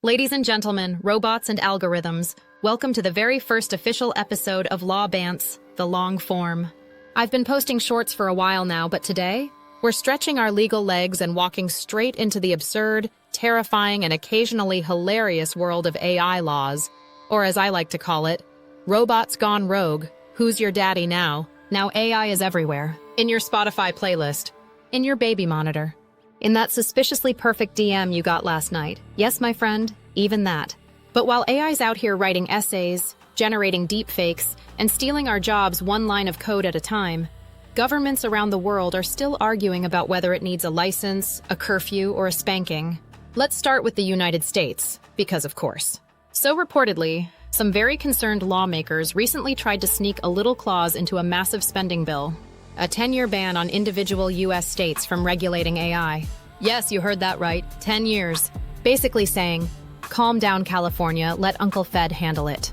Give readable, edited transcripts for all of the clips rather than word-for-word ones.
Ladies and gentlemen, robots and algorithms, welcome to the very first official episode of Law Bants, the long form. I've been posting shorts for a while now, but today, we're stretching our legal legs and walking straight into the absurd, terrifying, and occasionally hilarious world of AI laws, or as I like to call it, robots gone rogue. Who's your daddy now? Now AI is everywhere. In your Spotify playlist, in your baby monitor, in that suspiciously perfect DM you got last night. Yes, my friend, even that. But while AI's out here writing essays, generating deepfakes, and stealing our jobs one line of code at a time, governments around the world are still arguing about whether it needs a license, a curfew, or a spanking. Let's start with the United States, because of course. So reportedly, some very concerned lawmakers recently tried to sneak a little clause into a massive spending bill. A 10-year ban on individual U.S. states from regulating AI. Yes, you heard that right, 10 years. Basically saying, calm down, California, let Uncle Fed handle it.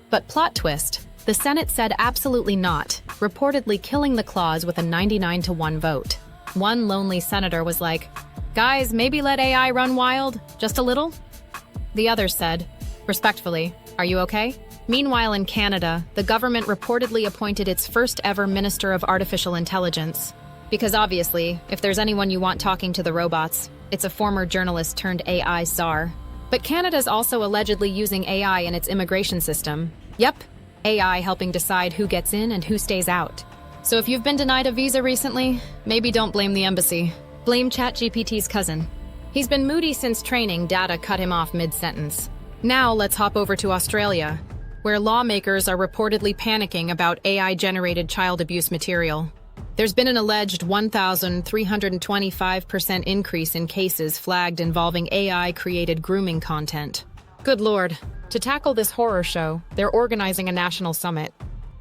But plot twist, the Senate said absolutely not, reportedly killing the clause with a 99-1 vote. One lonely senator was like, guys, maybe let AI run wild, just a little? The other said, respectfully, are you okay? Meanwhile, in Canada, the government reportedly appointed its first ever Minister of Artificial Intelligence. Because obviously, if there's anyone you want talking to the robots, it's a former journalist turned AI czar. But Canada's also allegedly using AI in its immigration system. Yep, AI helping decide who gets in and who stays out. So if you've been denied a visa recently, maybe don't blame the embassy. Blame ChatGPT's cousin. He's been moody since training data cut him off mid-sentence. Now let's hop over to Australia, where lawmakers are reportedly panicking about AI-generated child abuse material. There's been an alleged 1,325% increase in cases flagged involving AI-created grooming content. Good Lord. To tackle this horror show, they're organizing a national summit.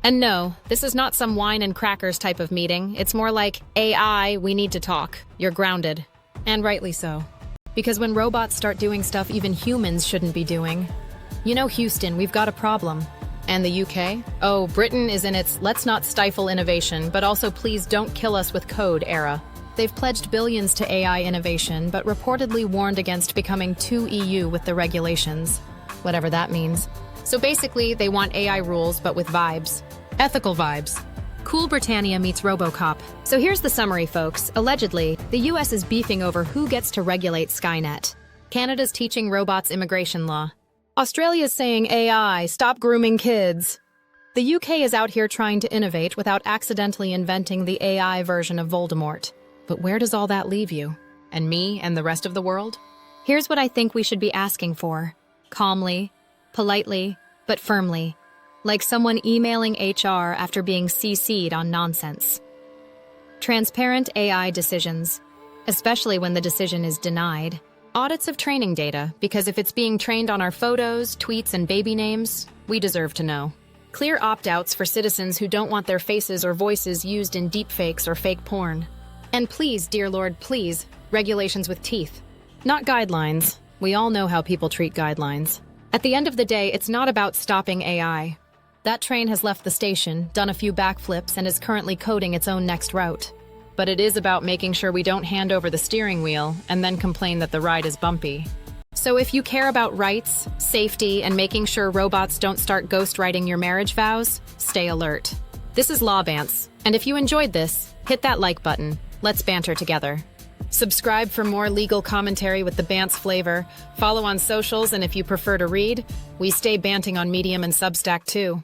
And no, this is not some wine and crackers type of meeting. It's more like, AI, we need to talk. You're grounded. And rightly so. Because when robots start doing stuff even humans shouldn't be doing, you know, Houston, we've got a problem. And the UK? Oh, Britain is in its let's not stifle innovation, but also please don't kill us with code era. They've pledged billions to AI innovation, but reportedly warned against becoming too EU with the regulations. Whatever that means. So basically, they want AI rules, but with vibes. Ethical vibes. Cool Britannia meets RoboCop. So here's the summary, folks. Allegedly, the US is beefing over who gets to regulate Skynet. Canada's teaching robots immigration law. Australia's saying AI, stop grooming kids. The UK is out here trying to innovate without accidentally inventing the AI version of Voldemort. But where does all that leave you? And me and the rest of the world? Here's what I think we should be asking for. Calmly, politely, but firmly. Like someone emailing HR after being CC'd on nonsense. Transparent AI decisions, especially when the decision is denied. Audits of training data, because if it's being trained on our photos, tweets, and baby names, we deserve to know. Clear opt-outs for citizens who don't want their faces or voices used in deepfakes or fake porn. And please, dear Lord, please, regulations with teeth. Not guidelines. We all know how people treat guidelines. At the end of the day, it's not about stopping AI. That train has left the station, done a few backflips, and is currently coding its own next route. But it is about making sure we don't hand over the steering wheel and then complain that the ride is bumpy. So if you care about rights, safety, and making sure robots don't start ghostwriting your marriage vows, stay alert. This is Law Bants, and if you enjoyed this, hit that like button. Let's banter together. Subscribe for more legal commentary with the Bants flavor. Follow on socials, and if you prefer to read, we stay banting on Medium and Substack too.